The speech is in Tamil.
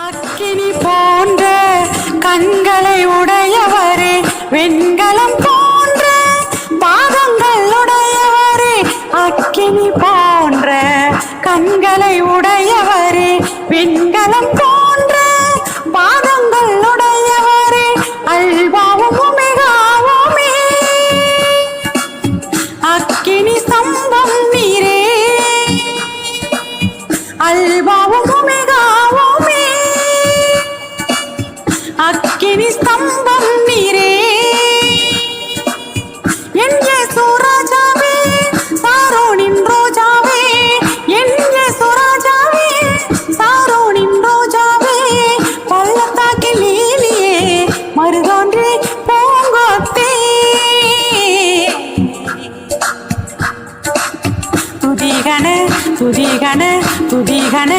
அக்கினி போன்ற கண்களை உடையவரே, வெண்கலம் போன்ற பாதங்கள் உடையவரே. அக்கினி போன்ற கண்களை உடையவரே, வெண்கலம் போன்ற பாதங்கள் உடையவரே. அல்வாவும் ஒமேகாவுமே, அக்கினி ஸ்தம்பம் நீரே. அல்வாவும் ஒமேகாவுமே, அக்கினி ஸ்தம்பம் நீரே. என் இயேசு ராஜாவே, சாரோனின் ரோஜாவே. என் இயேசு ராஜாவே, சாரோனின் ரோஜாவே. பள்ளத்தாக்கில் லீலியே, மருதோன்றி பூங்கொத்தே. துதிகன துதிகன துதிகன